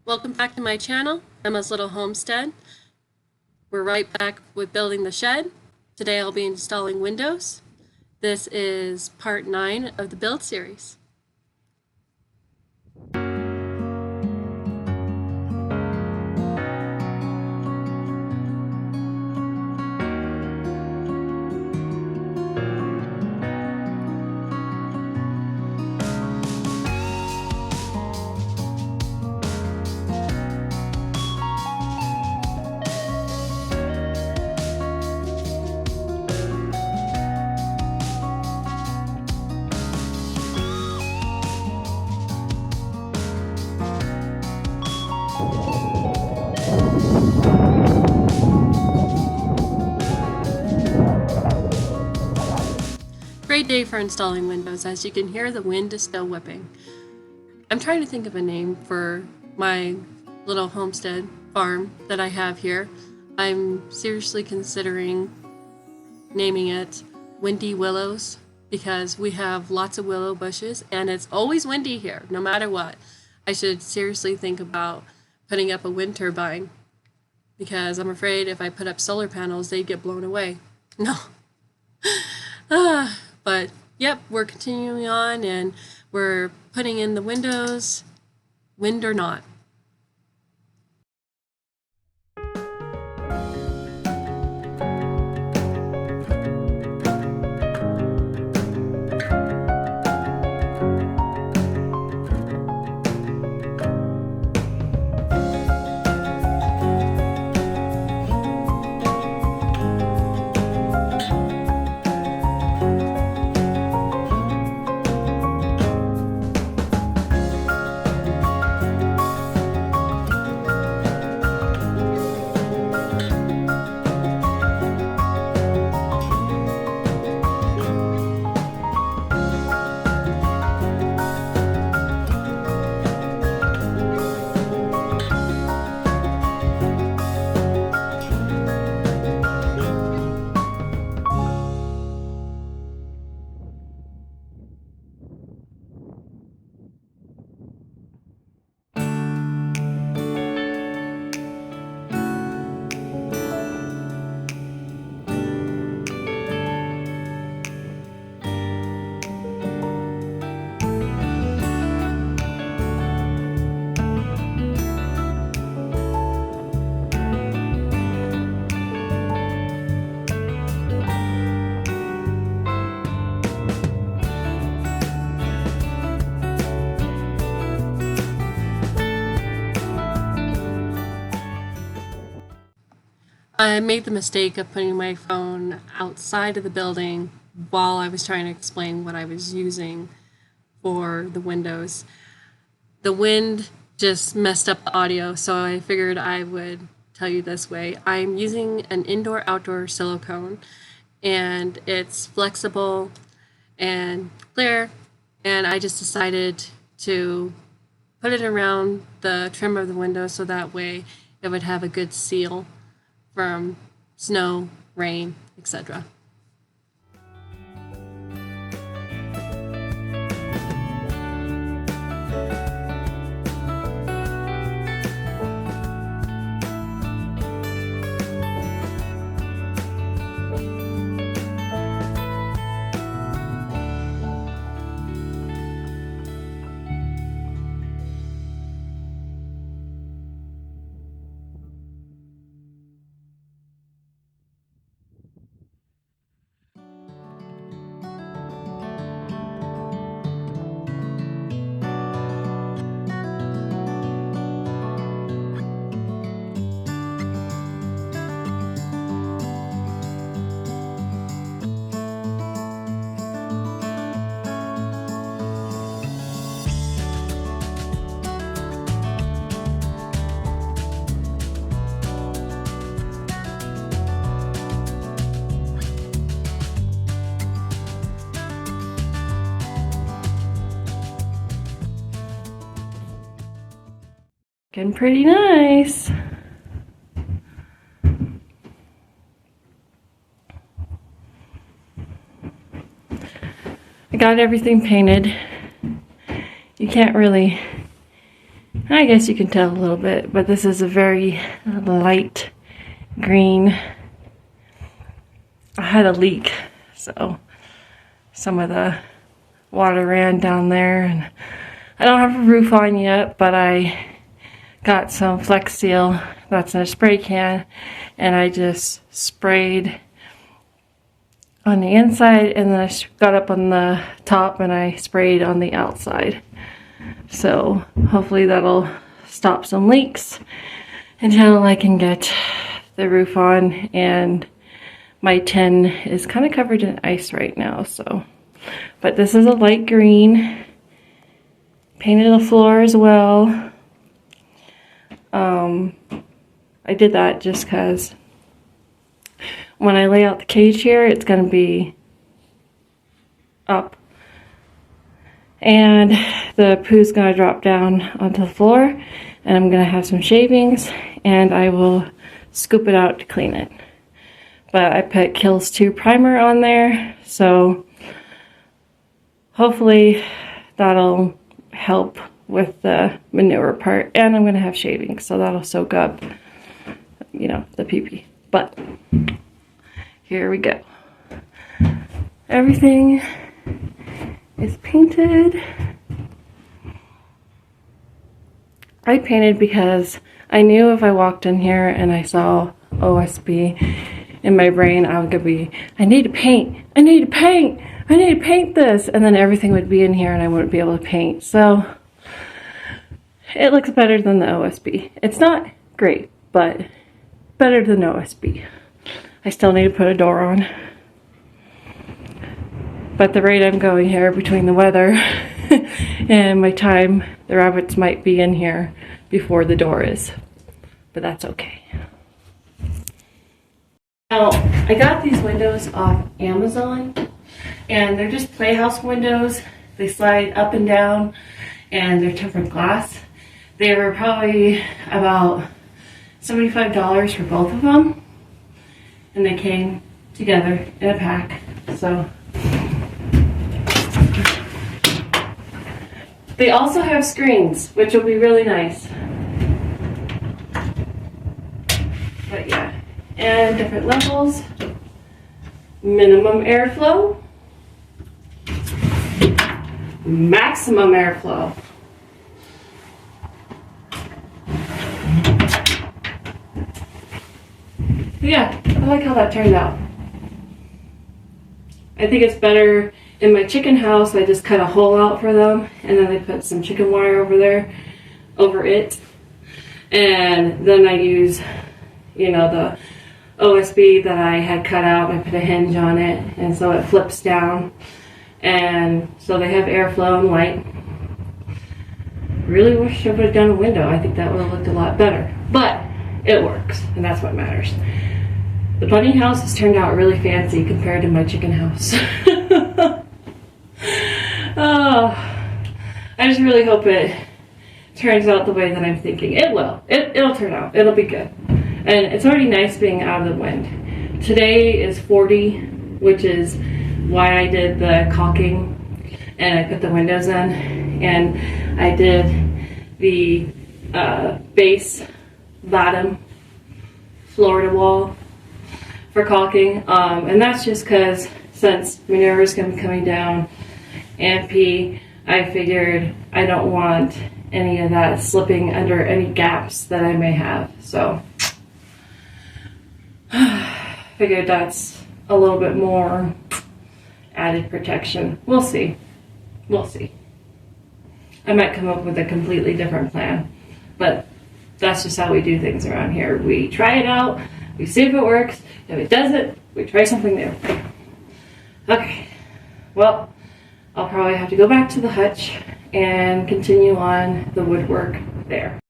Welcome back to my channel, Emma's Little Homestead. We're right back with building the shed. Today I'll be installing windows. This is part 9 of the build series. Great day for installing windows. As you can hear, the wind is still whipping. I'm trying to think of a name for my little homestead farm that I have here. I'm seriously considering naming it Windy Willows because we have lots of willow bushes and it's always windy here, no matter what. I should seriously think about putting up a wind turbine because I'm afraid if I put up solar panels, they'd get blown away. No. But yep, we're continuing on and we're putting in the windows, wind or not. I made the mistake of putting my phone outside of the building while I was trying to explain what I was using for the windows. The wind just messed up the audio, so I figured I would tell you this way. I'm using an indoor-outdoor silicone, and it's flexible and clear, and I just decided to put it around the trim of the window so that way it would have a good seal from snow, rain, etc. Getting pretty nice. I got everything painted. You can't really I guess you can tell a little bit, but this is a very light green. I had a leak, so some of the water ran down there, and I don't have a roof on yet, but I got some Flex Seal that's in a spray can, and I just sprayed on the inside, and then I got up on the top and I sprayed on the outside. So hopefully that'll stop some leaks until I can get the roof on. And my tin is kind of covered in ice right now, so. But this is a light green. Painted the floor as well. I did that just because when I lay out the cage here, it's going to be up. And the poo's going to drop down onto the floor. And I'm going to have some shavings. And I will scoop it out to clean it. But I put Kills 2 primer on there. So hopefully that'll help with the manure part. And I'm going to have shavings. So that'll soak up, you know, the pee-pee. But here we go. Everything is painted. I painted because I knew if I walked in here and I saw OSB in my brain, I was gonna be, I need to paint, I need to paint, I need to paint this, and then everything would be in here and I wouldn't be able to paint. So it looks better than the OSB. It's not great, but better than OSB. I still need to put a door on. But the rate I'm going here, between the weather and my time, the rabbits might be in here before the door is. But that's okay. Now, I got these windows off Amazon, and they're just playhouse windows. They slide up and down, and they're tempered glass. They were probably about $75 for both of them, and they came together in a pack. So they also have screens, which will be really nice. But yeah, and different levels, minimum airflow, maximum airflow. Yeah, I like how that turned out. I think it's better. In my chicken house, I just cut a hole out for them, and then I put some chicken wire over there, over it. And then I use, you know, the OSB that I had cut out. I put a hinge on it, and so it flips down. And so they have airflow and light. Really wish I would have done a window. I think that would have looked a lot better. But it works, and that's what matters. The bunny house has turned out really fancy compared to my chicken house. Oh, I just really hope it turns out the way that I'm thinking. It will. It'll turn out. It'll be good. And it's already nice being out of the wind. Today is 40, which is why I did the caulking and I put the windows in. And I did the base bottom Florida wall for caulking. And that's just because since manure is going to be coming down and pee, I figured I don't want any of that slipping under any gaps that I may have. So figured that's a little bit more added protection. We'll see. We'll see. I might come up with a completely different plan, but that's just how we do things around here. We try it out, we see if it works. If it doesn't, we try something new. Okay, well, I'll probably have to go back to the hutch and continue on the woodwork there.